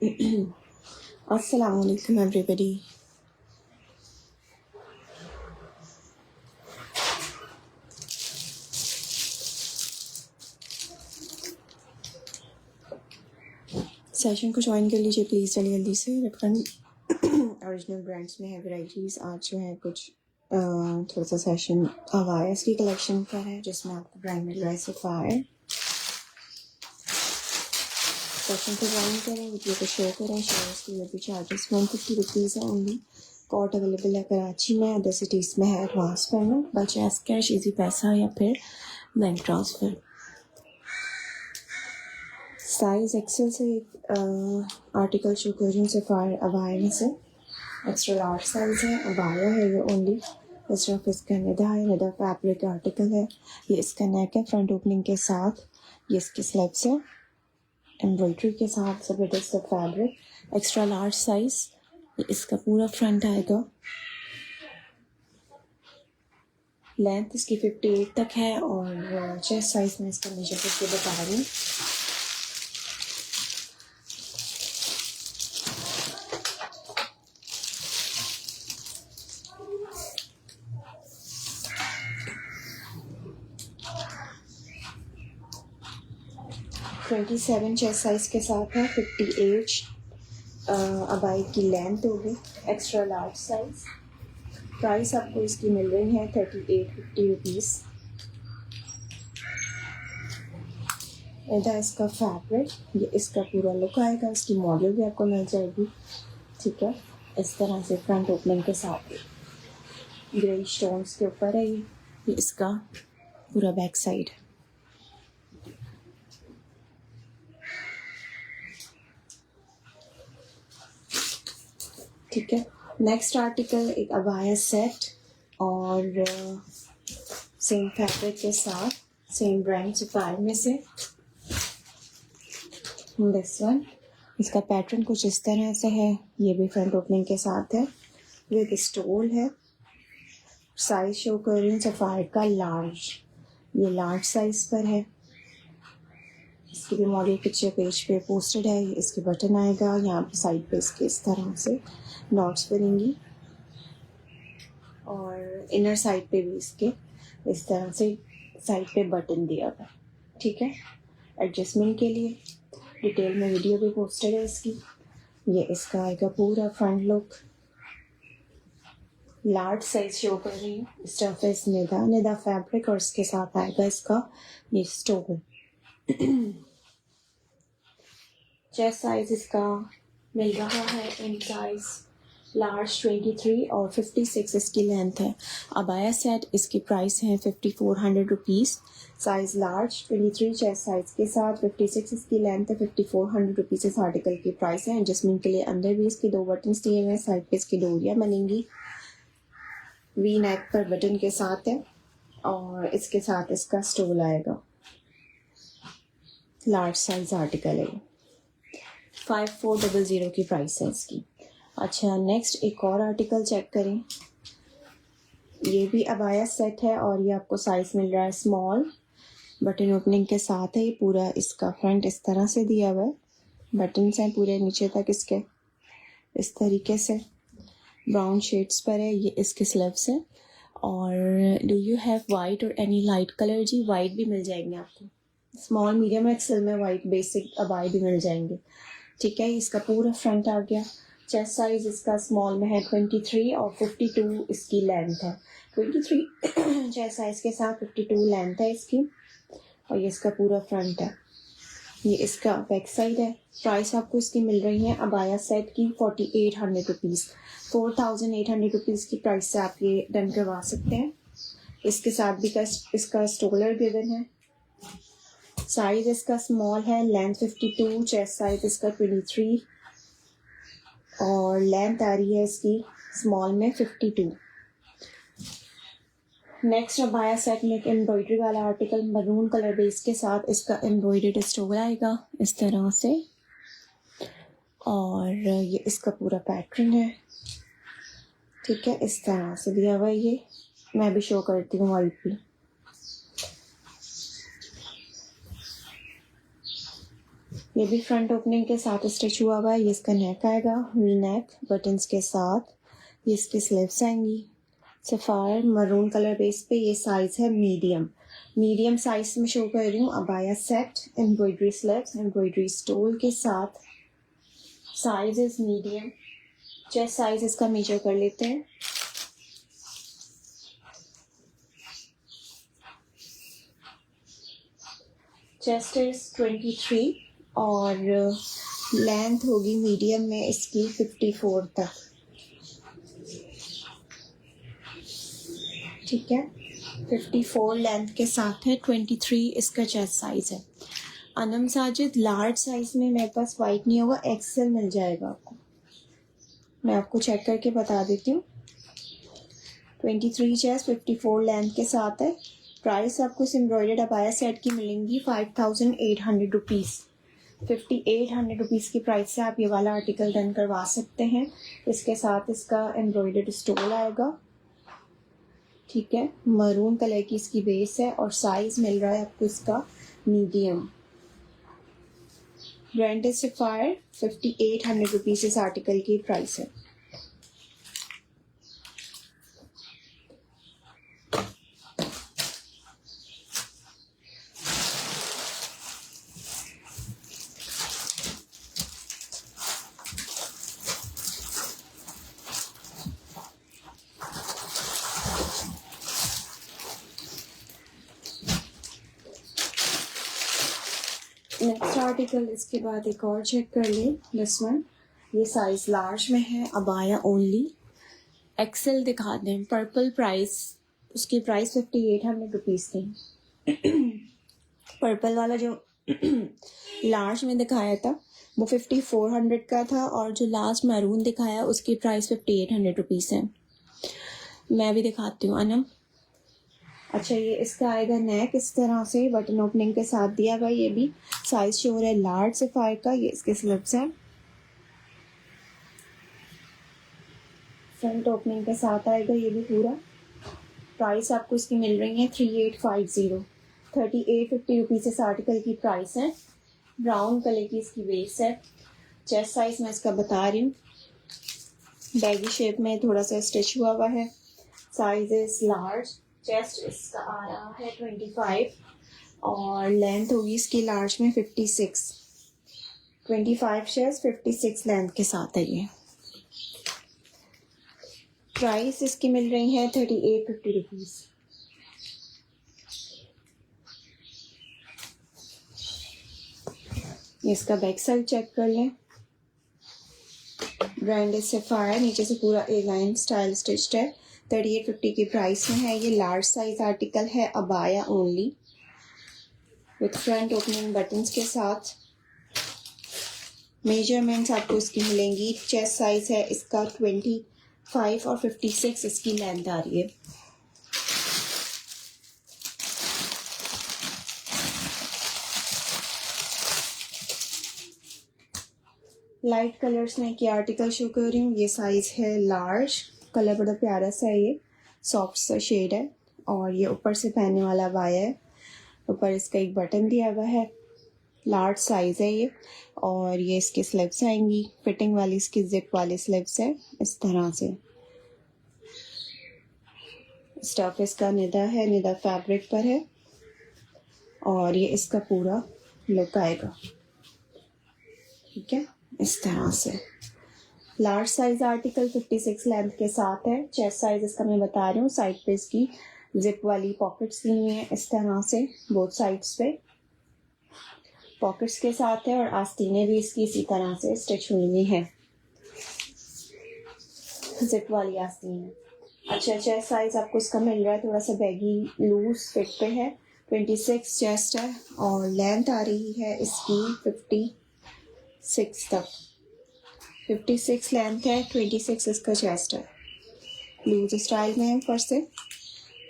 Assalamu alaikum everybody. Session को join कर लीजिए प्लीज़ जल्दी जल्दी से। रिफरेंट ओरिजिनल ब्रांड्स में है वैरायटीज़। आज जो है कुछ थोड़ा सा सेशन अवायर्स की कलेक्शन का है जिसमें आपको ब्रांड मिल रहा है सफ़ायर। सेशन को ज्वाइन करें, वीडियो को शेयर करें। शेयर्स की भी चार्जेस 150 रुपीज़ है ओनली। कॉट अवेलेबल है कराची में, अदर सिटीज़ में है advance payment, Bajaj cash, easy पैसा या फिर बैंक ट्रांसफ़र। साइज़ एक्सेल से आर्टिकल शो कर रही हूँ सफ़ायर अबाया में से। एक्स्ट्रा लार्ज साइज़ है, अबाया है ये ओनली। इस तरफ इसका निदा है, निदा फैब्रिक आर्टिकल है। ये इसका नेक है फ्रंट ओपनिंग के साथ। ये इसकी स्लेब्स है एम्ब्रॉयडरी के साथ, ज़बरदस्त फैब्रिक। एक्स्ट्रा लार्ज साइज़, ये इसका पूरा फ्रंट आएगा। लेंथ इसकी 58 तक है और चेस्ट साइज़ में इसका मेजर करके बता रही हूँ। ट्वेंटी 27 चेस्ट साइज़ के साथ है। 58 अबाई की लेंथ होगी। Extra large size. प्राइस आपको इसकी मिल रही है 3850 रुपीज़। इधर इसका फैब्रिक, ये इसका पूरा लुक आएगा। इसकी मॉडल भी आपको मिल जाएगी, ठीक है। इस तरह से फ्रंट ओपनिंग के साथ ग्रे स्टोन्स के ऊपर है ये इसका पूरा बैक साइड। ठीक है। नेक्स्ट आर्टिकल एक अबाया सेट और सेम फैब्रिक के साथ, सेम ब्रांड सफ़ायर में से दिस वन। इसका पैटर्न कुछ इस तरह से है। ये भी फ्रंट ओपनिंग के साथ है, विद स्टोल है। साइज शो कर रही हूँ सफ़ायर का लार्ज, ये लार्ज साइज पर है। इसकी भी मॉडल पिक्चर पेज पे पोस्टेड है। इसके बटन आएगा यहाँ पे साइड पे, इसके इस तरह से नॉट्स बनेंगी और इनर साइड पे भी इसके इस तरह से साइड पे बटन दिया हुआ, ठीक है, एडजस्टमेंट के लिए। डिटेल में वीडियो भी पोस्टेड है इसकी। ये इसका आएगा पूरा front look. Large size show कर रही हूँ। स्टफेस निदा फैब्रिक और इसके साथ आएगा इसका ये स्टोन। चेस्ट साइज इसका मिल रहा है इन साइज लार्ज 23 और 56 इसकी लेंथ है। अबाया सेट इसकी प्राइस है 5400 rupees. Size large 23 chest size के साथ, 56 इसकी लेंथ है, 5400 रुपीज़ इस आर्टिकल की प्राइस है। एडजस्टमेंट के लिए अंदर भी इसके 2 बटन दिए हुए हैं, साइड पे इसकी डोरियाँ बनेंगी। वी नेक पर बटन के साथ है और इसके साथ इसका स्टोल आएगा। लार्ज साइज आर्टिकल है, 5400 की प्राइस है इसकी। अच्छा, नेक्स्ट एक और आर्टिकल चेक करें। ये भी अबाया सेट है और ये आपको साइज मिल रहा है स्मॉल। बटन ओपनिंग के साथ है। ये पूरा इसका फ्रंट इस तरह से दिया हुआ है, बटन्स हैं पूरे नीचे तक इसके इस तरीके से। ब्राउन शेड्स पर है। ये इसके स्लीव्स है। और डू यू हैव वाइट और एनी लाइट कलर? जी वाइट भी मिल जाएंगे आपको। स्मॉल मीडियम एक्सेल में वाइट बेसिक अबाई भी मिल जाएंगे, ठीक है। इसका पूरा फ्रंट आ गया। चेस्ट साइज इसका स्मॉल में है 23 और 52 इसकी लेंथ है। 23 चेस्ट साइज के साथ 52 लेंथ है इसकी और ये इसका पूरा फ्रंट है। ये इसका बैक साइड है। प्राइस आपको इसकी मिल रही है अबाया सेट की 4800 रुपीज़। 4800 रुपीज़ की प्राइस से आप ये डन करवा सकते हैं। इसके साथ भी इसका स्टोलर गिवन है। साइज इसका स्मॉल है, लेंथ 52, चेस्ट साइज इसका 23 और लेंथ आ रही है इसकी स्मॉल में 52। नेक्स्ट अबाया सेट में एक एम्ब्रॉयडरी वाला आर्टिकल मरून कलर बेस के साथ इसका एम्ब्रॉयडर्ड स्टोल आएगा इस तरह से और ये इसका पूरा पैटर्न है, ठीक है। इस तरह से दिया हुआ है। ये मैं भी शो करती हूँ वाइट भी। ये भी फ्रंट ओपनिंग के साथ स्टिच हुआ हुआ है। ये इसका नेक आएगा, वी नेक बटन्स के साथ। ये इसकी स्लीव्स आएंगी सफ़ायर मरून कलर बेस पे। ये साइज है मीडियम साइज में शो कर रही हूँ। अबाया set, embroidery sleeves, embroidery stole के साथ। Size is medium. Chest size इसका मेजर कर लेते हैं। चेस्ट इज 23 और लेंथ होगी मीडियम में इसकी 54 तक। ठीक है, 54 लेंथ के साथ है। 23 इसका चेस्ट साइज है। अनम साजिद, लार्ज साइज में मेरे पास वाइट नहीं होगा, एक्सेल मिल जाएगा आपको। मैं आपको चेक करके बता देती हूँ। 23 चेस्ट 54 लेंथ के साथ है। प्राइस आपको इस एम्ब्रॉयडर्ड अबाया सेट की मिलेंगी 5800 रुपीज़। 5800 रुपीज़ की प्राइस से आप ये वाला आर्टिकल डन करवा सकते हैं। इसके साथ इसका एम्ब्रॉयडर्ड स्टोल आएगा। ठीक है, मरून कलर की इसकी बेस है और साइज मिल रहा है आपको इसका medium. Brand is sapphire. 5800 rupees इस आर्टिकल की प्राइस है। नेक्स्ट आर्टिकल इसके बाद एक और चेक कर लें। दिस वन, ये साइज लार्ज में है, अबाया ओनली। एक्सेल दिखा दें। पर्पल प्राइस, उसकी प्राइस 5800 रुपीज़ थी। पर्पल वाला जो लार्ज में दिखाया था वो 5400 का था और जो लास्ट मैरून दिखाया उसकी प्राइस 5800 रुपीज़ है। मैं भी दिखाती हूँ अनम। अच्छा, ये इसका आएगा नेक इस तरह से बटन ओपनिंग के साथ दिया गया। ये भी साइज शो है लार्ज सफ़ायर का। ये इसके स्लिप्स हैं। फ्रंट ओपनिंग के साथ आएगा ये भी पूरा। प्राइस आपको इसकी मिल रही है 3850। 3850 रुपीज़ इस आर्टिकल की प्राइस है। ब्राउन कलर की इसकी बेस है। चेस्ट साइज मैं इसका बता रही हूँ। बैगी शेप में थोड़ा सा स्टिच हुआ है। Size is large. चेस्ट इसका आ रहा है 25 और लेंथ होगी इसकी लार्ज में 56। 25 चेस्ट 56 लेंथ के साथ है ये। प्राइस इसकी मिल रही है 3850 रुपीज़। इसका बैक साइड चेक कर लें। Brand is sapphire. नीचे से पूरा ए लाइन स्टाइल स्टिच्ड है। 3850 की प्राइस में है। ये लार्ज साइज आर्टिकल है, abaya only with front opening buttons के साथ। मेजरमेंट्स आपको इसकी मिलेंगी। चेस्ट साइज है इसका 25 और 56 इसकी लेंथ आ रही है। लाइट कलर्स में क्या आर्टिकल शो कर रही हूँ। ये साइज है लार्ज। कलर बड़ा प्यारा सा है, ये सॉफ्ट सा शेड है और ये ऊपर से पहनने वाला अबाया है। ऊपर इसका एक बटन दिया हुआ है। लार्ज साइज है ये और ये इसकी स्लीव्स आएंगी। फिटिंग वाली इसकी जिप वाली स्लीव्स है इस तरह से। स्टफ इसका निदा है, निदा फैब्रिक पर है और ये इसका पूरा लुक आएगा। ठीक है, इस तरह से। लार्ज साइज आर्टिकल 56 लेंथ के साथ है। चेस्ट साइज इसका मैं बता रही हूँ। साइड पे इसकी जिप वाली पॉकेट्स दी हुई हैं इस तरह से। बोथ साइड्स पे पॉकेट्स के साथ है और आस्तीनें भी इसकी इसी तरह से स्टिच हुई हुई हैं, जिप वाली आस्तीनें। अच्छा, चेस्ट साइज आपको इसका मिल रहा है थोड़ा सा बैगी लूज फिट पे है। 26 चेस्ट है और लेंथ आ रही है इसकी 56 तक। 56 लेंथ है, 26 इसका चेस्ट है। लूज स्टाइल में है ऊपर से।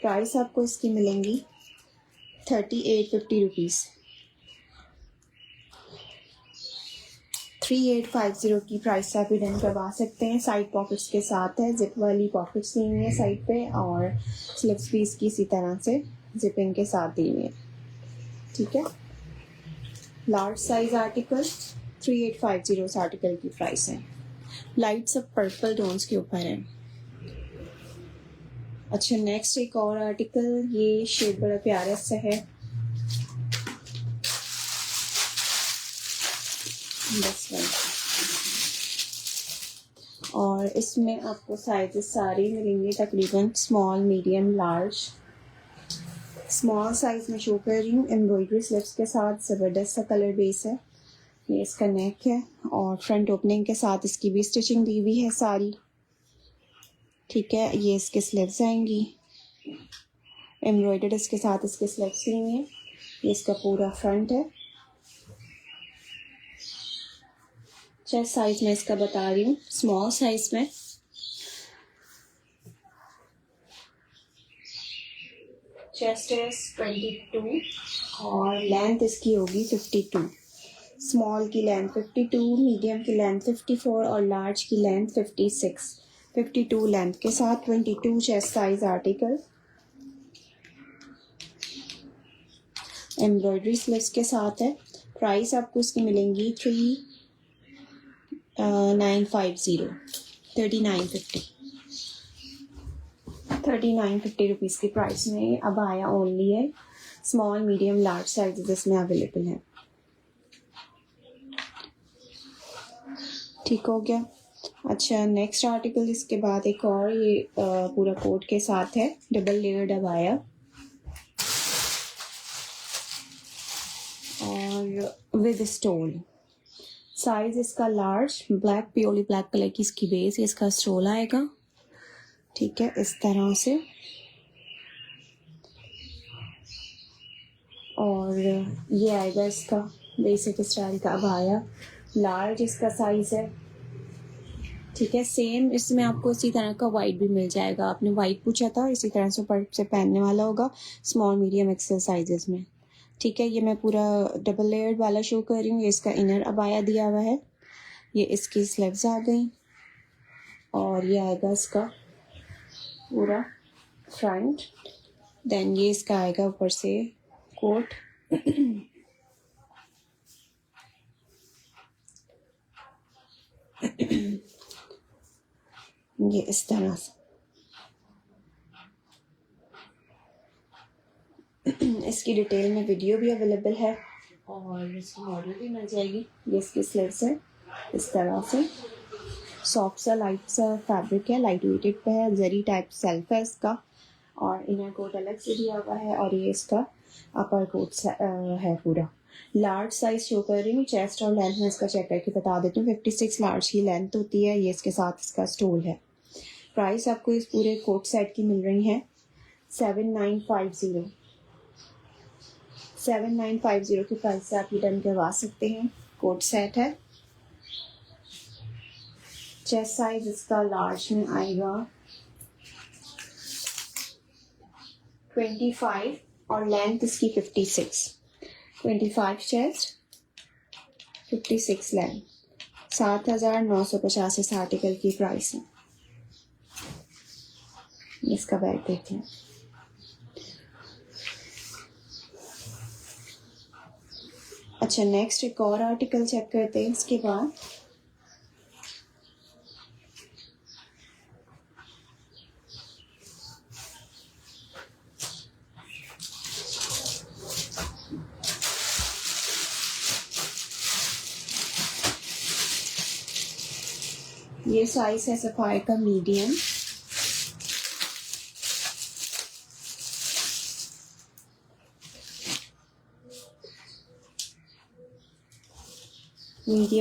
प्राइस आपको इसकी मिलेंगी 3850 रुपीज़। 3850 की प्राइस से आप डन करवा सकते हैं। साइड पॉकेट्स के साथ है। जिप वाली पॉकेट्स दी हुई है साइड पे और स्लिप्स भी इसकी इसी तरह से जिपिंग के साथ दी हुई है। ठीक है, लार्ज साइज आर्टिकल 3850 इस आर्टिकल की प्राइस है। लाइट सब पर्पल टोन्स के ऊपर है। अच्छा नेक्स्ट एक और आर्टिकल, ये शेड बड़ा प्यारा सा है, बस और इसमें आपको साइजेस सारे मिलेंगे तकरीबन small medium large. Small size में शो कर रही हूँ, एम्ब्रॉयडरी स्लिप्स के साथ ज़बरदस्त सा कलर बेस है। ये इसका नेक है और फ्रंट ओपनिंग के साथ इसकी भी स्टिचिंग दी हुई है सारी, ठीक है। ये इसके स्लीव्स आएंगी, एम्ब्रॉयडर्ड इसके साथ इसके स्लीव्स दी हुई हैं। ये इसका पूरा फ्रंट है। चेस्ट साइज में इसका बता रही हूँ, स्मॉल साइज में चेस्ट है 22 और लेंथ इसकी होगी 52। स्मॉल की लेंथ 52, मीडियम की लेंथ 54 और लार्ज की लेंथ 56। 52 लेंथ के साथ 22 chest size article, embroidery sleeves के साथ है। प्राइस आपको इसकी मिलेंगी 3950 रुपीज़ की प्राइस में अब आया ओनली है। स्मॉल मीडियम लार्ज साइज इसमें अवेलेबल है। ठीक हो गया। अच्छा नेक्स्ट आर्टिकल इसके बाद एक और, ये पूरा कोट के साथ है, डबल लेयर्ड अबाया और विद स्टोल। साइज इसका large, black purely black colour की इसकी बेस, इसका स्टोल आएगा, ठीक है, इस तरह से। और ये आएगा इसका बेसिक स्टाइल का अबाया, लार्ज इसका साइज है, ठीक है। सेम इसमें आपको इसी तरह का वाइट भी मिल जाएगा, आपने वाइट पूछा था, इसी तरह से ऊपर से पहनने वाला होगा, स्मॉल मीडियम एक्सेल साइजेस में, ठीक है। ये मैं पूरा डबल लेयर्ड वाला शो कर रही हूँ। ये इसका इनर अबाया दिया हुआ है, ये इसकी स्लीव्स आ गई और ये आएगा इसका पूरा फ्रंट। देन ये इसका आएगा ऊपर से कोट ये इस तरह से। इसकी डिटेल में वीडियो भी अवेलेबल है और इसकी मॉडल भी मिल जाएगी। ये इसकी स्लीव्स है इस तरह से, सॉफ्ट सा लाइट सा फैब्रिक है, लाइट वेटेड पे है, जरी टाइप सेल्फ है इसका और इनर कोट अलग से दिया हुआ है और ये इसका अपर कोट है पूरा। लार्ज साइज शो कर रही हूँ। चेस्ट और लेंथ में इसका चेक करके बता देती हूँ, 56 लार्ज की लेंथ होती है। ये इसके साथ इसका स्टोल है। प्राइस आपको इस पूरे कोट सेट की मिल रही है 7950 की प्राइस से आप ये डन करवा सकते हैं। कोट सेट है। चेस्ट साइज इसका लार्ज में आएगा 25 और लेंथ इसकी 56। 25 चेस्ट, 56 लेंथ, 7950 इस आर्टिकल की प्राइस है। इसका बैग देखें। अच्छा नेक्स्ट एक और आर्टिकल चेक करते हैं इसके बाद। ये साइज है सफायर का मीडियम,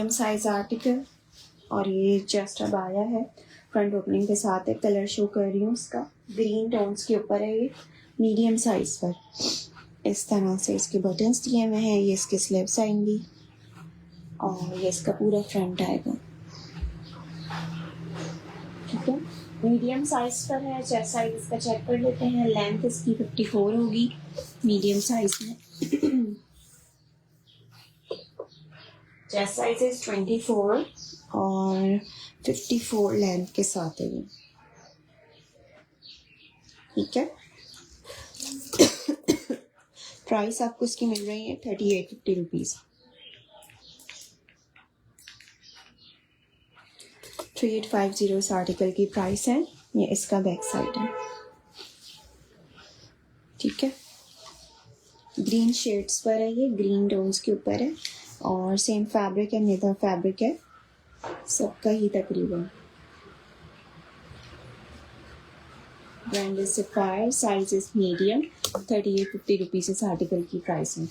साइज आर्टिकल और ये जस्ट अब आया है, फ्रंट ओपनिंग के साथ है। कलर शो कर रही हूँ इसका, ग्रीन टोन्स के ऊपर है। ये मीडियम साइज पर इस तरह से इसके बटन्स दिए हुए हैं। ये इसके स्लीव्स आएंगी और ये इसका पूरा फ्रंट आएगा, ठीक है। मीडियम साइज पर है। चेस्ट साइज इसका चेक कर लेते हैं। लेंथ इसकी 54 होगी मीडियम साइज में। चेस्ट साइज इज 24 और 54 लेंथ के साथ है ये, ठीक है। प्राइस आपको इसकी मिल रही है 3850 रुपीज़। 3850 इस आर्टिकल की प्राइस है। ये इसका बैक साइड है, ठीक है। ग्रीन शेड्स पर है, ये ग्रीन टोन्स के ऊपर है और सेम फैब्रिक है, नेदर फैब्रिक है सबका ही तकरीबन। Brand is sapphire, size is medium. 3850 rupees इस आर्टिकल की प्राइस है।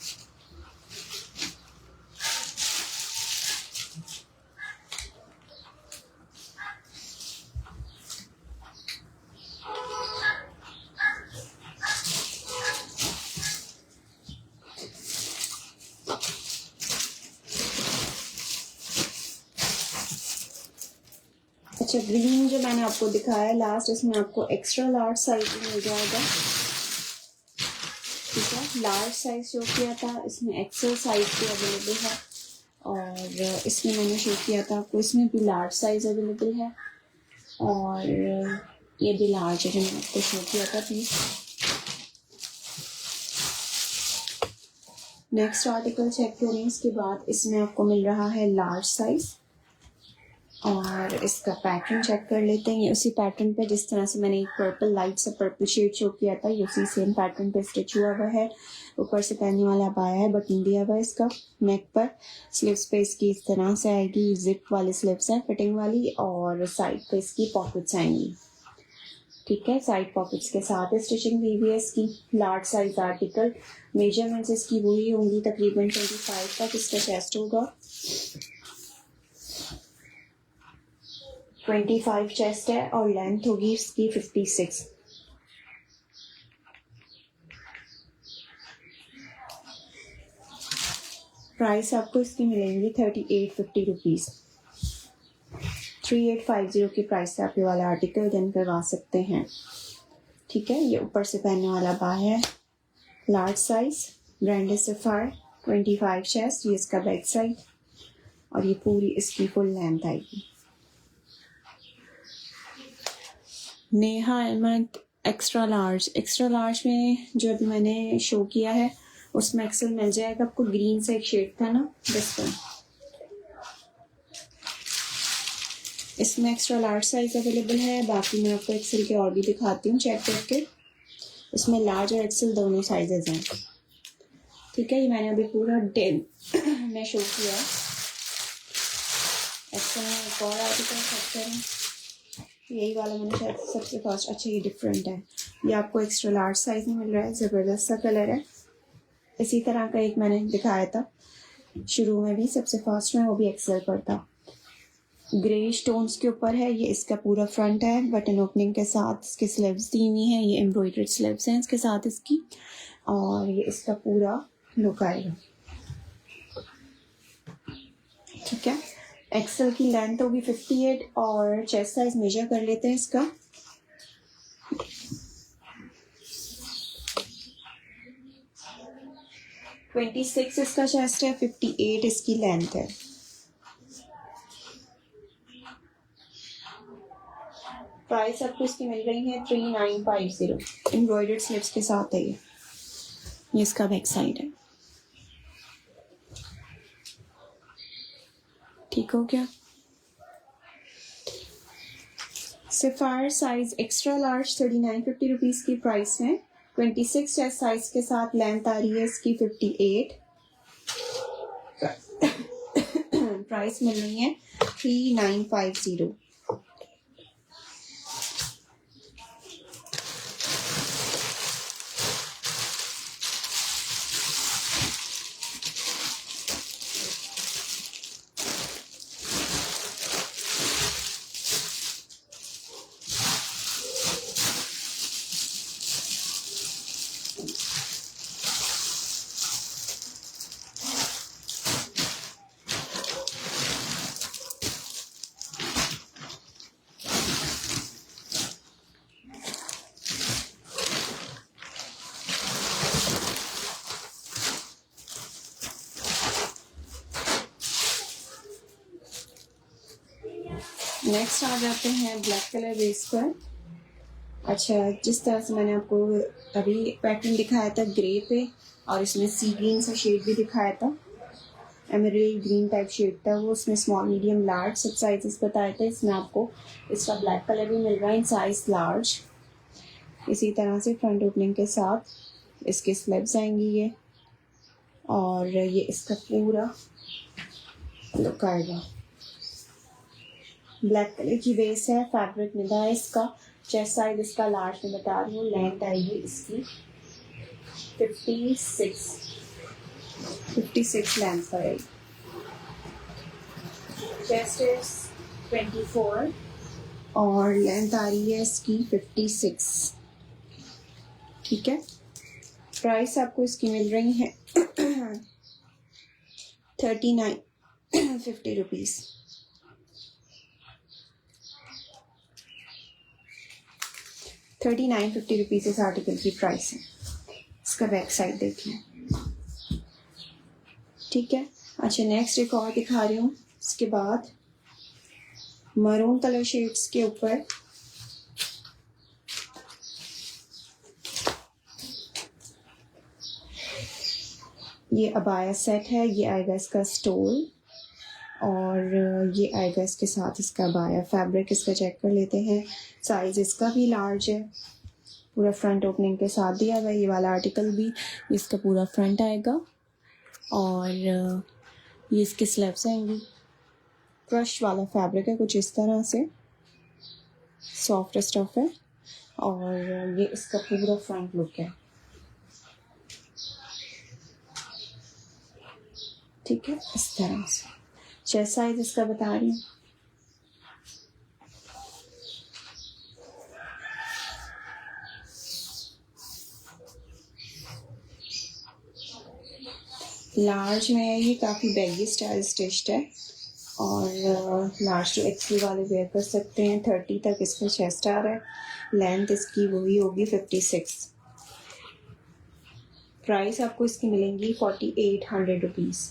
अच्छा, ग्रीन जो मैंने आपको दिखाया लास्ट, इसमें आपको एक्स्ट्रा लार्ज साइज मिल जाएगा, ठीक है। लार्ज साइज शो किया था, इसमें एक्सेल साइज भी अवेलेबल है और इसमें मैंने शो किया था आपको, इसमें भी लार्ज साइज अवेलेबल है और ये भी लार्ज है जो मैंने आपको शो किया था प्लीज। नेक्स्ट आर्टिकल चेक करें। इसके बाद इसमें आपको मिल रहा है लार्ज साइज और इसका पैटर्न चेक कर लेते हैं। ये उसी पैटर्न पे जिस तरह से मैंने एक पर्पल लाइट सा पर्पल शेड शो किया था, ये उसी सेम पैटर्न पे स्टिच हुआ हुआ है। ऊपर से पहनने वाला पाया है, बटन दिया हुआ है इसका नेक पर। स्लीव्स पे इसकी इस तरह से आएगी, जिप वाली स्लीव्स हैं फिटिंग वाली और साइड पे इसकी पॉकेट्स आएंगी, ठीक है। साइड पॉकेट्स के साथ स्टिचिंग दी हुई है इसकी। लार्ज साइज आर्टिकल, मेजरमेंट्स इसकी वही होंगी, तकरीबन 25 तक इसका चेस्ट होगा। 25 चेस्ट है और लेंथ होगी इसकी 56। प्राइस आपको इसकी मिलेंगी 3850 रुपीज़। 3850 की प्राइस से आप ये वाला आर्टिकल डन करवा सकते हैं, ठीक है। ये ऊपर से पहनने वाला बाय है, large size, brand is sapphire, 25 chest, ये इसका बैक साइड और ये पूरी इसकी फुल लेंथ आएगी। नेहा अहमद एक्स्ट्रा लार्ज में जो अभी मैंने शो किया है उसमें एक्सेल मिल जाएगा आपको। ग्रीन से एक शेड था ना, दिस वन, इसमें एक्स्ट्रा लार्ज साइज अवेलेबल है। बाकी मैं आपको एक्सेल के और भी दिखाती हूँ चेक करके। इसमें लार्ज और एक्सेल दोनों साइजेस हैं, ठीक है। ये मैंने अभी पूरा डेल में शो किया है। एक्सेल में एक और आर्टिकल चेक करें, यही वाला मैंने शायद सबसे फर्स्ट, अच्छा ये डिफरेंट है, ये आपको एक्स्ट्रा लार्ज साइज में मिल रहा है। ज़बरदस्त सा कलर है। इसी तरह का एक मैंने दिखाया था शुरू में भी, सबसे फर्स्ट में, वो भी एक्सेल पर था। ग्रे स्टोन्स के ऊपर है, ये इसका पूरा फ्रंट है बटन ओपनिंग के साथ। इसके स्लीव्स दी हुई हैं, ये एम्ब्रॉयडर्ड स्लीव्स हैं इसके साथ इसकी, और ये इसका पूरा लुक आएगा, ठीक है। एक्सेल की लेंथ होगी 58 और चेस्ट साइज मेजर कर लेते हैं इसका। (26) इसका चेस्ट है, 58 इसकी लेंथ है। प्राइस आपको इसकी मिल रही है 3950। एम्ब्रॉयडर्ड स्लीव्स के साथ है ये इसका बैक साइड है, ठीक हो गया। Sapphire size extra large 3950 rupees की प्राइस में। 26 चेस्ट साइज के साथ लेंथ आ रही है इसकी 58। प्राइस मिल रही है 3950। नेक्स्ट आ जाते हैं ब्लैक कलर बेस पर। अच्छा, जिस तरह से मैंने आपको अभी पैटर्न दिखाया था ग्रे पे और इसमें सी ग्रीन सा शेड भी दिखाया था, एमरल्ड ग्रीन टाइप शेड था वो, उसमें स्मॉल मीडियम लार्ज सब साइजेस बताए थे। इसमें आपको इसका ब्लैक कलर भी मिल रहा है इन साइज लार्ज। इसी तरह से फ्रंट ओपनिंग के साथ इसके स्लीव्स आएंगी ये, और ये इसका पूरा लुक आएगा। ब्लैक कलर की बेस है, फैब्रिक निदा है इसका। चेस्ट साइज इसका लार्ज में बता रही हूँ। लेंथ आएगी इसकी 56 लेंथ आएगी। चेस्ट इज 24 और लेंथ आ रही है इसकी 56। ठीक है, प्राइस आपको इसकी मिल रही है 3950 रुपीज़। 3950 रुपीज़ इस आर्टिकल की प्राइस है। इसका बैक साइड देखिए। ठीक है, अच्छा नेक्स्ट एक और दिखा रही हूँ। इसके बाद मरून कलर शेड्स के ऊपर ये अबाया सेट है। ये आएगा इसका स्टोल और ये आएगा इसके साथ इसका अबाया। फैब्रिक इसका चेक कर लेते हैं। साइज इसका भी लार्ज है, पूरा फ्रंट ओपनिंग के साथ दिया हुआ है। ये वाला आर्टिकल भी इसका पूरा फ्रंट आएगा और ये इसके स्लीव्स आएंगी। क्रश वाला फैब्रिक है कुछ इस तरह से, सॉफ्ट स्टफ है और ये इसका पूरा फ्रंट लुक है। ठीक है, इस तरह से। चेस्ट साइज इसका बता रही हूँ। लार्ज में ये काफ़ी बैगी स्टाइल स्टिच्ड है और लार्ज टू एक्सेल वाले वेयर कर सकते हैं। 30 तक इसमें चेस्ट आ रहा है। लेंथ इसकी वही होगी 56। प्राइस आपको इसकी मिलेंगी 4800 रुपीज़।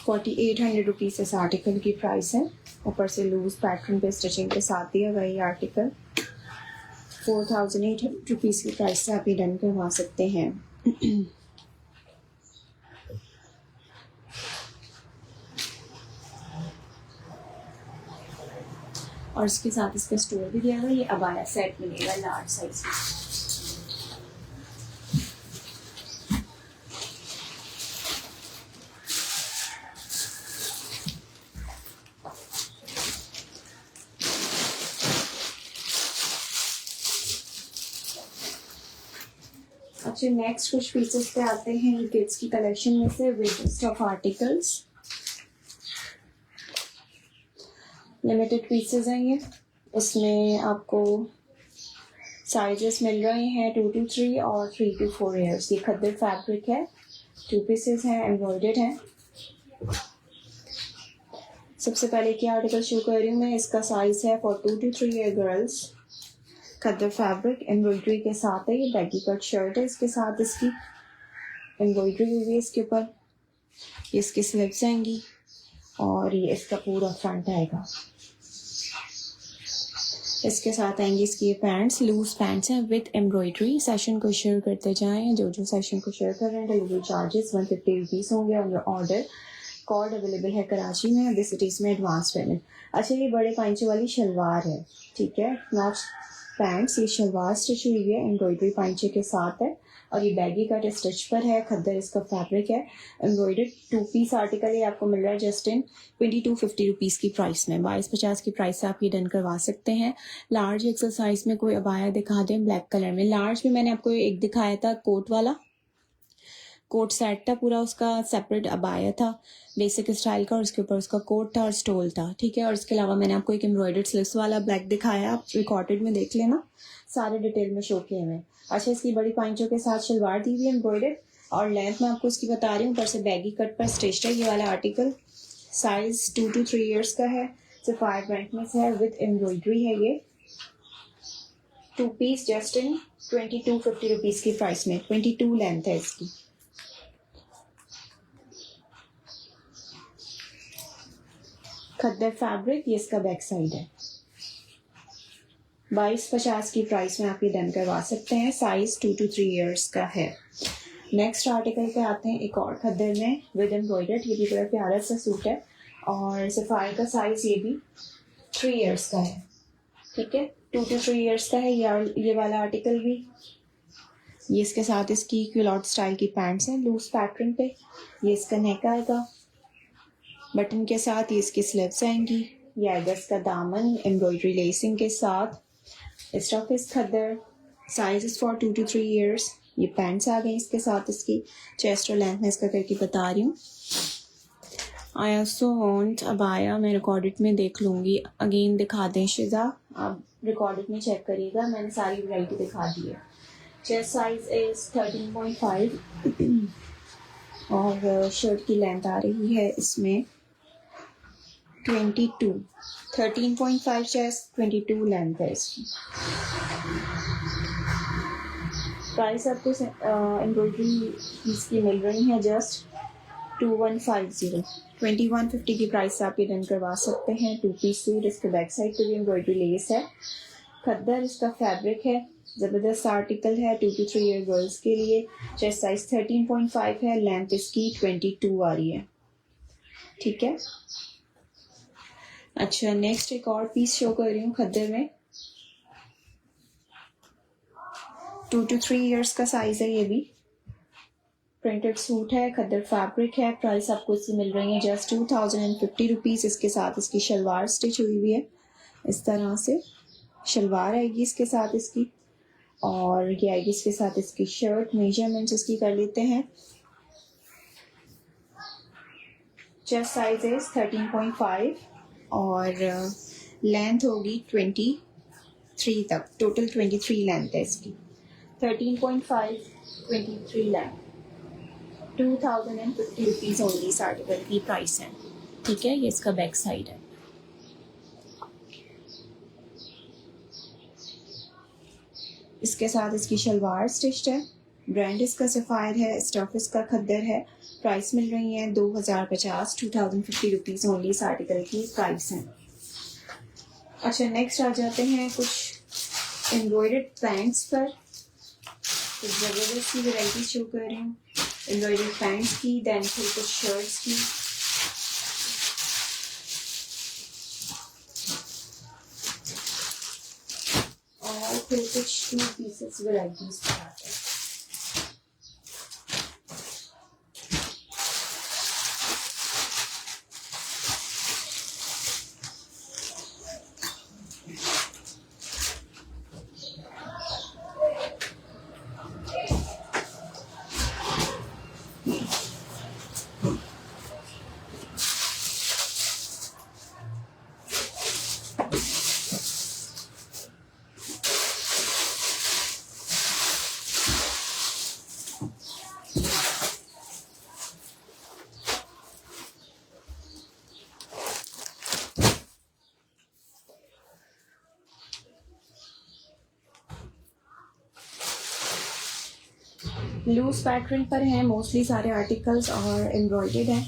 4800 रुपीज़ इस आर्टिकल की प्राइस है। ऊपर से लूज पैटर्न पे स्टिचिंग के साथ दिया हुआ ये आर्टिकल 4800 रुपीज़ की प्राइस से आप ये डन करवा सकते हैं। और इसके साथ इसका स्टोर भी दिया हुआ है। ये अबाया सेट मिलेगा लार्ज साइज में। अच्छा नेक्स्ट कुछ पीसेस पे आते हैं। ये किड्स की कलेक्शन में से with stuff articles, limited pieces हैं ये। इसमें आपको साइजेस मिल रहे हैं 2 to 3 और 3 to 4 ईयर्स। ये खद्दर फैब्रिक है, 2 पीसेस हैं, एम्ब्रॉयडर्ड हैं। सबसे पहले क्या आर्टिकल शो कर रही हूँ मैं। इसका साइज है for 2 to 3 year girls. Khaddar fabric embroidery के साथ है। ये बैगी कट शर्ट है, इसके साथ इसकी एम्ब्रॉयडरी हुई है इसके ऊपर। ये इसकी स्लीव्स आएंगी और ये इसका पूरा फ्रंट आएगा। इसके साथ आएंगी इसकी पैंट्स, लूज पैंट्स हैं विद एम्ब्रॉयडरी। सेशन को शेयर करते जाएं। जो सेशन को शेयर कर रहे हैं डिलीवरी चार्जेस 150 रुपीज़ होंगे on your order. Code available है कराची में, अदर सिटीज़ में एडवांस पेमेंट। अच्छा ये बड़े पांचे वाली शलवार है। ठीक है, नॉट पैंट्स। ये शलवार स्टिच हुई है, एम्ब्रॉयडरी पांचे के साथ है और ये बैगी कट स्टिच पर है। खद्दर इसका फैब्रिक है, एम्ब्रॉयडर्ड 2 पीस आर्टिकल ये आपको मिल रहा है जस्ट इन 2250 रुपीज़ की प्राइस में। 2250 की प्राइस से आप ये डन करवा सकते हैं। लार्ज एक्सल साइज में कोई अबाया दिखा दें ब्लैक कलर में। लार्ज में मैंने आपको एक दिखाया था कोट वाला, कोट सेट था पूरा, उसका सेपरेट अबाया था बेसिक स्टाइल का और उसके ऊपर उसका कोट था और स्टोल था। ठीक है, और इसके अलावा मैंने आपको एक एम्ब्रॉयडर्ड स्लीव्स वाला ब्लैक दिखाया, आप रिकॉर्डेड में देख लेना, सारे डिटेल में शो किए हुए। अच्छा इसकी बड़ी पांचों के साथ शलवार दी हुई है एम्ब्रॉयडर्ड और लेंथ मैं आपको इसकी बता रही हूँ। ऊपर से बैगी कट पर स्टिच्ड है ये वाला आर्टिकल। साइज 2 to 3 ईयर्स का है। सिर्फ 5 रेंट में से है, विद एम्ब्रॉयडरी है ये। 2 पीस जस्ट इन 2250 रुपीज़ की प्राइस में। 22 लेंथ है इसकी। खद्दर फैब्रिक, ये इसका बैक साइड है। 2250 की प्राइस में आप ये डन करवा सकते हैं। साइज 2 to 3 ईयर्स का है। नेक्स्ट आर्टिकल पे आते हैं, एक और खद्दर में विद एम्ब्रॉयडर्ड। ये भी बड़ा प्यारा सा सूट है और सफ़ायर का साइज़ ये भी 3 इयर्स का है, ठीक है, 2 to 3 इयर्स का है ये वाला आर्टिकल भी। ये इसके साथ इसकी क्यूलॉट स्टाइल की पैंट्स हैं लूज पैटर्न पे। ये इसका नेक आएगा, बटन के साथ ये इसकी स्लीव्स आएंगी। ये आएगा इसका दामन एम्ब्रॉयडरी लेसिंग के साथ। स्टफ इस खद्दर, size is for 2 to 3 years. ये पैंट्स आ गई इसके साथ इसकी। चेस्ट और लेंथ में इसका करके बता रही हूँ। आई ऑल्सो वांट अबाया, मैं रिकॉर्डेड में देख लूँगी, अगेन दिखा दें शिजा, आप रिकॉर्डेड में चेक करिएगा, मैंने सारी वैरायटी दिखा दी है। चेस्ट साइज इज 13.5 और शर्ट की लेंथ आ रही है इसमें 22, 13.5 चेस्ट, 22 लेंथ है इसकी। प्राइस आपको एम्ब्रॉयडरी पीस की मिल रही है जस्ट 2150, 2150 की प्राइस आप ये डन करवा सकते हैं। 2 पीस सूट, इसके बैक साइड पे भी एम्ब्रॉयडरी लेस है। खद्दर इसका फैब्रिक है, ज़बरदस्त आर्टिकल है 2 to 3 ईयर गर्ल्स के लिए। चेस्ट साइज 13.5 है, लेंथ इसकी 22 आ रही है, ठीक है। अच्छा, नेक्स्ट एक और पीस शो कर रही हूँ खद्दर में। 2 to 3 इयर्स का साइज है, ये भी प्रिंटेड सूट है, खद्दर फैब्रिक है। प्राइस आपको इसकी मिल रही है जस्ट 2050 रुपीज़। इसके साथ इसकी शलवार स्टिच हुई हुई है, इस तरह से शलवार आएगी इसके साथ इसकी, और ये आएगी इसके साथ इसकी शर्ट। मेजरमेंट्स इसकी कर लेते हैं। चेस्ट साइज इज 13.5 और लेंथ होगी 23 तक, टोटल 23 लेंथ है इसकी। 13.5, 23 लेंथ, 2050 रुपीज़ ओनली इस आर्टिकल की प्राइस है, ठीक है। ये इसका बैक साइड है। इसके साथ इसकी शलवार स्टिच्ड है। ब्रांड इसका सफ़ायर है, स्टफ इसका खद्दर है। प्राइस मिल रही है 2050, 2050 रुपीज़ ओनली इस आर्टिकल की प्राइस है। अच्छा, नेक्स्ट आ जाते हैं कुछ एम्ब्रॉयडर्ड पैंट्स पर। कुछ ज़बरदस्त की वैरायटी शो कर रही हूँ एम्ब्रॉयडर्ड पैंट्स की, दैन फिर कुछ शर्ट्स की। और फिर कुछ 2 पीसेस वैराइटीज पर आते हैं। लूज पैटर्न पर हैं मोस्टली सारे आर्टिकल्स और एम्ब्रॉयडर्ड हैं।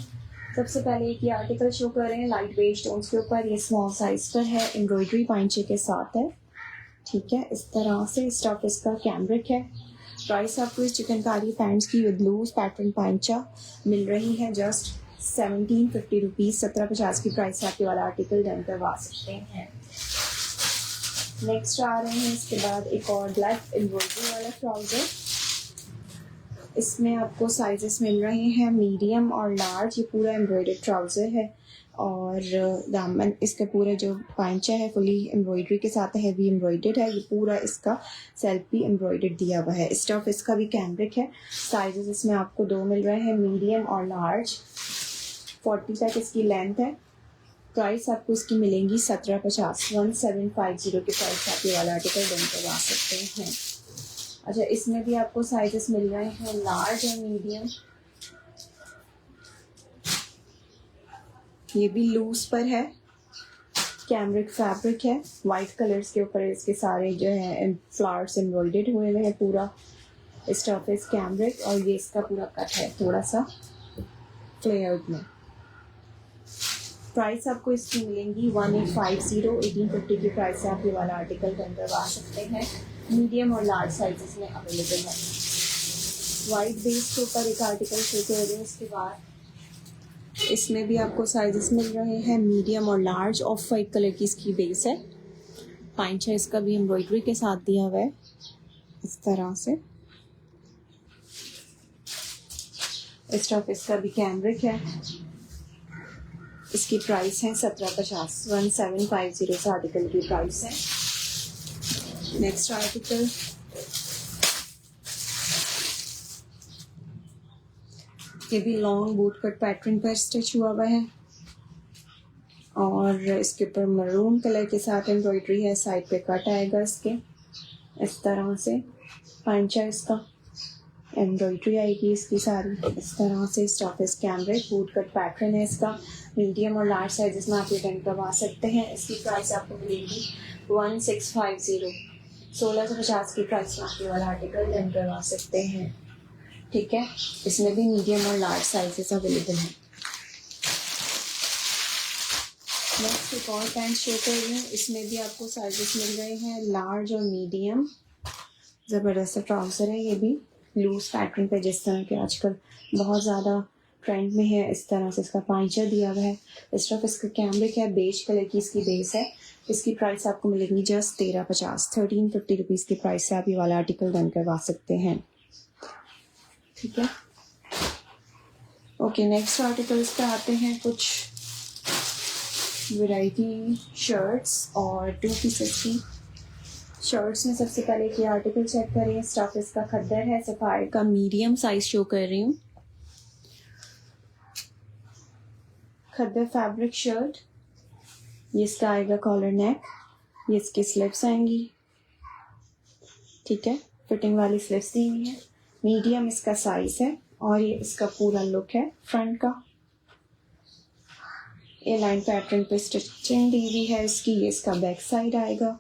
सबसे पहले एक ये आर्टिकल शो कर रहे हैं लाइट वेट स्टोन्स के ऊपर। ये स्मॉल साइज पर है, एम्ब्रॉयडरी पांचे के साथ है, ठीक है। इस तरह से स्टफ इसका कैमरिक है। प्राइस आपको इस चिकनकारी पैंट्स की विद लूज पैटर्न पांचा मिल रही है जस्ट 1750 रुपीज़। 1750 की प्राइस से आपके वाला आर्टिकल डन करवा सकते हैं। नेक्स्ट आ रहे हैं इसके बाद एक और ब्लैक एम्ब्रॉयडरी वाला ट्राउज़र। इसमें आपको साइजेस मिल रहे हैं मीडियम और लार्ज। ये पूरा एम्ब्रॉयडर्ड ट्राउज़र है और दामन इसका पूरा जो पांचा है फुली एम्ब्रॉयडरी के साथ हैवी एम्ब्रॉयडर्ड है। ये पूरा इसका सेल्फ भी एम्ब्रॉयडर्ड दिया हुआ है। स्टफ इसका भी कैमरिक है। साइजेस इसमें आपको 2 मिल रहे हैं, मीडियम और लार्ज। 40 तक इसकी लेंथ है। प्राइस आपको इसकी मिलेंगी 1750, 1750 के प्राइस आप ये वाला आर्टिकल डन करवा सकते हैं। अच्छा, इसमें भी आपको साइजेस मिल रहे हैं लार्ज और मीडियम। ये भी लूज पर है, कैमरिक फैब्रिक है, वाइट कलर्स के ऊपर इसके सारे जो है फ्लावर्स एम्ब्रॉयडर्ड हुए हैं। पूरा स्टफ इज कैमरिक और ये इसका पूरा कट है थोड़ा सा फ्लेयर्ड में। प्राइस आपको इसकी मिलेंगी 1850, 1850 की प्राइस से आप ये वाला आर्टिकल डन करवा सकते हैं। मीडियम और लार्ज साइजेस में अवेलेबल है। वाइट बेस के ऊपर एक आर्टिकल शो कर रही हूँ। उसके बाद इसमें भी आपको साइजेस मिल रहे हैं मीडियम और लार्ज। ऑफ वाइट कलर की इसकी बेस है। पाइंचा इसका भी एम्ब्रॉयडरी के साथ दिया हुआ है इस तरह से। स्टफ इसका भी कैमरिक है। इसकी प्राइस है 1750, 1750 इस आर्टिकल की प्राइस है। नेक्स्ट आर्टिकल ये भी लॉन्ग बूट कट पैटर्न पर स्टिच हुआ हुआ है और इसके ऊपर मरून कलर के साथ एम्ब्रॉयडरी है। साइड पे कट आएगा इसके इस तरह से। पांचा इसका एम्ब्रॉयडरी आएगी इसकी सारी इस तरह से। स्टफ इस कैमरिक बूट कट पैटर्न है इसका। मीडियम और लार्ज साइजेस में आप रिटर्न करवा सकते हैं। इसकी प्राइस आपको मिलेगी 1650, 1650 की प्राइस में आप ये वाला आर्टिकल रिटर्न करवा सकते हैं। ठीक है, इसमें भी मीडियम और लार्ज साइजेस अवेलेबल हैं। नेक्स्ट एक और पैंट शो कर रही हूँ। इसमें भी आपको साइजेस मिल रहे हैं लार्ज और मीडियम। ज़बरदस्त ट्राउज़र है ये भी लूज पैटर्न पे, जिस तरह के आजकल बहुत ज़्यादा ट्रेंड में है। इस तरह से इसका पांचा दिया हुआ है। इस तरफ इसका कैमरिक है, बेज कलर की इसकी बेस है। इसकी प्राइस आपको मिलेगी जस्ट 1350, 1350 रुपीज़ की प्राइस से आप ये वाला आर्टिकल डन करवा सकते हैं। ठीक है, ओके। नेक्स्ट आर्टिकल्स पे आते हैं। कुछ वैरायटी शर्ट्स और 2 पीसेस की। शर्ट्स में सबसे पहले ये आर्टिकल चेक करें। स्टफ इसका खद्दर है, सफायर का मीडियम साइज शो कर रही हूँ। खद्दर फैब्रिक शर्ट। ये इसका आएगा कॉलर नेक। ये इसकी स्लिप्स आएंगी। ठीक है, फिटिंग वाली स्लिप्स दी हुई है। मीडियम इसका साइज है और ये इसका पूरा लुक है फ्रंट का। ये लाइन पैटर्न पे स्टिचिंग दी हुई है इसकी। ये इसका बैक साइड आएगा।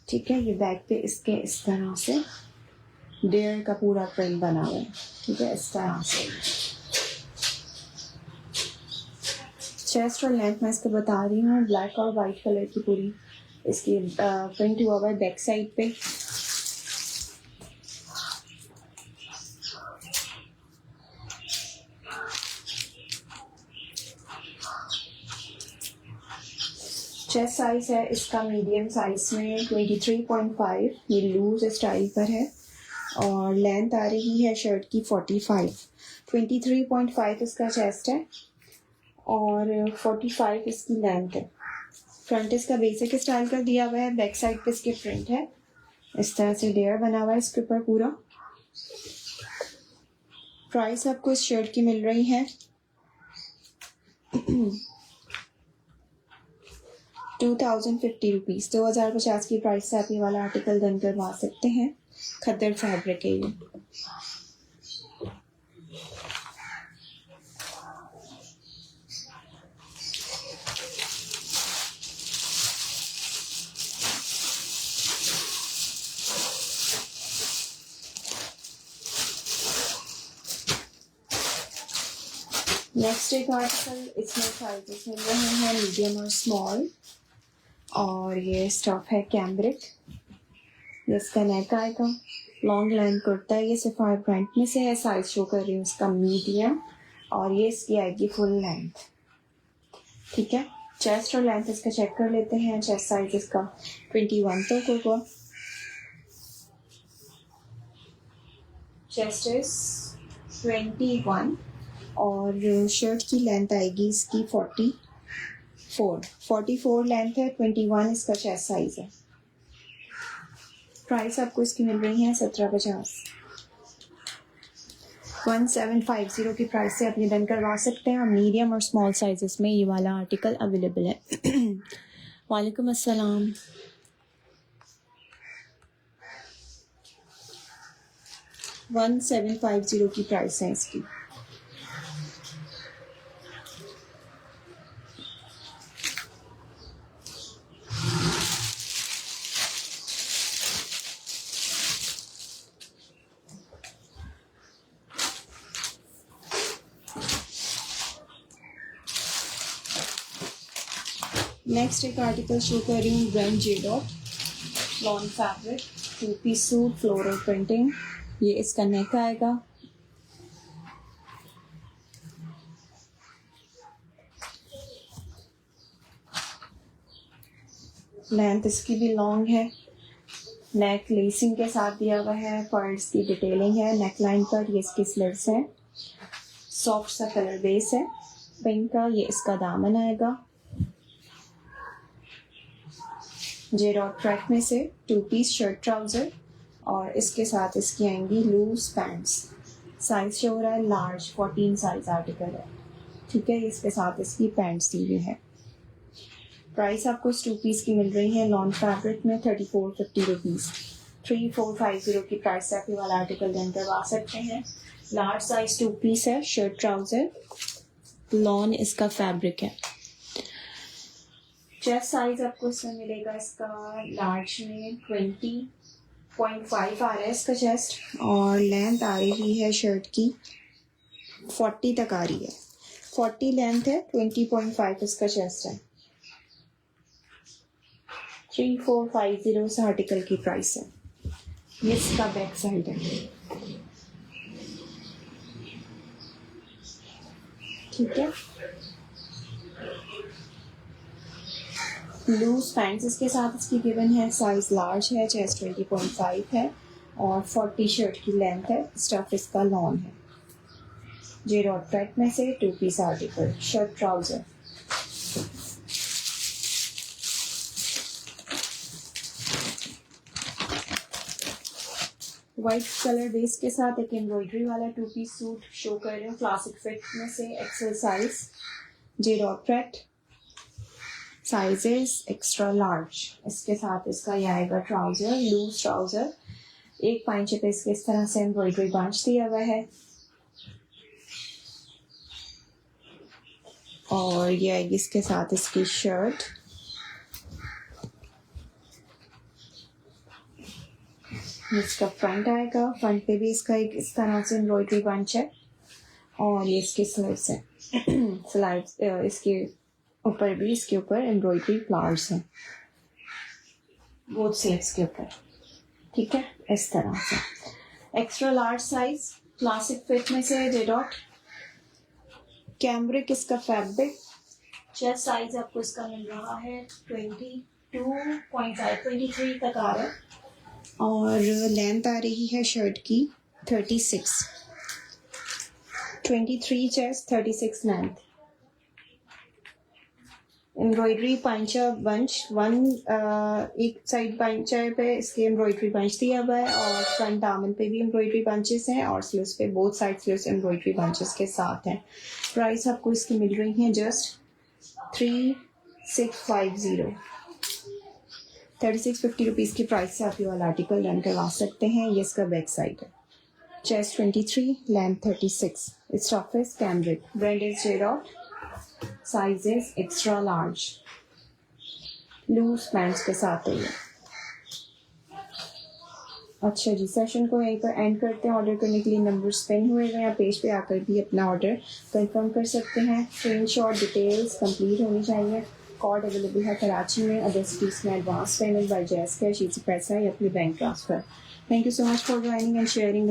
ठीक है, ये बैक पे इसके इस तरह से डेयर का पूरा प्रिंट बना हुआ है। ठीक है, इस तरह से। चेस्ट और लेंथ मैं इसको बता रही हूँ। ब्लैक और वाइट कलर की पूरी इसकी प्रिंट हुआ हुआ है बैक साइड पे। चेस्ट साइज है इसका मीडियम साइज में 23.5। ये लूज स्टाइल पर है और लेंथ आ रही है शर्ट की 45। 23.5 इसका चेस्ट है और 45 इसकी लेंथ है। फ्रंट इसका बेसिक स्टाइल का दिया हुआ है। बैक साइड पे इसके प्रिंट है। इस तरह से लेयर बना हुआ है इसके ऊपर पूरा। प्राइस आपको इस शर्ट की मिल रही है 2050 रुपीज़। 2050 की प्राइस से आप ये वाला आर्टिकल डन करवा सकते हैं। खद्दर फैब्रिक है ये। नेक्स्ट एक आर्टिकल, इसमें साइजेस मिल रहे हैं मीडियम और स्मॉल। और ये स्टफ है कैमरिक। ये इसका नेक आएगा। लॉन्ग लेंथ कुर्ता है। ये सफायर प्रिंट में से है। साइज शो कर रही हूँ इसका मीडियम और ये इसकी आएगी फुल लेंथ। ठीक है, चेस्ट और लेंथ इसका चेक कर लेते हैं। चेस्ट साइज इसका 21 तक होगा। चेस्ट इज 21 और शर्ट की लेंथ आएगी इसकी 44 लेंथ है। 21 इसका चेस्ट साइज है। प्राइस आपको इसकी मिल रही है 1750। 1750 की प्राइस से आप ये डन करवा सकते हैं। और मीडियम और स्मॉल साइजेस में ये वाला आर्टिकल अवेलेबल है। वालेकुम अस्सलाम। $1750 की प्राइस है इसकी। नेक्स्ट एक आर्टिकल शो कर रही हूँ। Brand J dot lawn fabric 2 piece suit floral printing. ये इसका नेक आएगा। लेंथ इसकी भी लॉन्ग है। नेक लेसिंग के साथ दिया हुआ है। पर्ल्स की डिटेलिंग है नेक लाइन पर। ये इसकी स्लीव्स हैं। सॉफ्ट सा कलर बेस है पिंक का। ये इसका दामन आएगा। जे डॉट ट्रैक में से 2 पीस शर्ट ट्राउजर और इसके साथ इसकी आएंगी लूज पैंट्स। साइज शो हो रहा है लार्ज 14 साइज आर्टिकल है। ठीक है, इसके साथ इसकी पैंट्स दी हुई है। प्राइस आपको इस 2 पीस की मिल रही है लॉन फैब्रिक में 3450 रुपीज़। 3450 की प्राइस से आप ये वाला आर्टिकल डन करवा सकते हैं। लार्ज साइज 2 पीस है शर्ट ट्राउजर। लॉन इसका फैब्रिक है। चेस्ट साइज आपको इसमें मिलेगा इसका लार्ज में 20.5 आ रहा है इसका चेस्ट और लेंथ आ रही है शर्ट की 40 तक आ रही है। 40 लेंथ है, 20.5 इसका चेस्ट है। 3450 इस आर्टिकल की प्राइस है। ये इसका बैक साइड है। ठीक है, लूज पैंट्स इसके साथ इसकी गिवन है। साइज लार्ज है, चेस्ट 20.5 है और 40 शर्ट की लेंथ है। स्टफ इसका लॉन है। जे डॉट ट्रैक में से 2 piece article shirt trouser. White colour base के साथ एक एम्ब्रॉयडरी वाला 2 पीस सूट शो कर रहे हैं क्लासिक फिट में से XL size. J dot track sizes extra large. इसके साथ इसका ये आएगा ट्राउजर, लूज ट्राउजर। एक पाइंचे पे इसके इस तरह से एम्ब्रॉयडरी बंच दिया हुआ है और ये आएगी इसके साथ इसकी शर्ट। इसका फ्रंट आएगा। फ्रंट पे भी इसका एक इस तरह से एम्ब्रॉयडरी बंच है और ये इसके स्लीव्स है। स्लीव्स इसके ऊपर भी इसके ऊपर एम्ब्रॉयडरी फ्लावर्स हैं बोथ स्लीव्स के ऊपर। ठीक है, इस तरह से extra large size classic fit में से जे डॉट कैमरिक इसका फैब्रिक। चेस्ट साइज आपको इसका मिल रहा है 22.5 23 तक आ रहा है और लेंथ आ रही है शर्ट की 36। 23 चेस्ट 36 लेंथ। एम्ब्रॉयडरी पांचा बंच एक साइड पांचा पे इसके एम्ब्रॉयडरी बंच दिया हुआ है और फ्रंट दामन पे भी एम्ब्रॉयडरी बंचेस हैं और स्लीव्स पे both side sleeves embroidery bunches के साथ हैं। प्राइस आपको इसकी मिल रही है जस्ट 3650। 3650 रुपीज़ की प्राइस से आप ये वाला आर्टिकल डन करवा सकते हैं। ये इसका बैक साइड है। Chest 23, length 36। Stuff is cambric. Brand is J dot. Sizes extra large. Loose pants के साथ है ये। अच्छा जी, सेशन को यहीं पर एंड करते हैं। ऑर्डर करने के लिए नंबर स्पेंड हुए हैं या पेज पे आकर भी अपना ऑर्डर कंफर्म कर सकते हैं। स्क्रीनशॉट डिटेल्स कंप्लीट होनी चाहिए। कोड अवेलेबल है कराची में। अदर सिटीज़ में advance payment by jazz cash, easy पैसा या अपने bank transfer. Thank you so much for joining and sharing.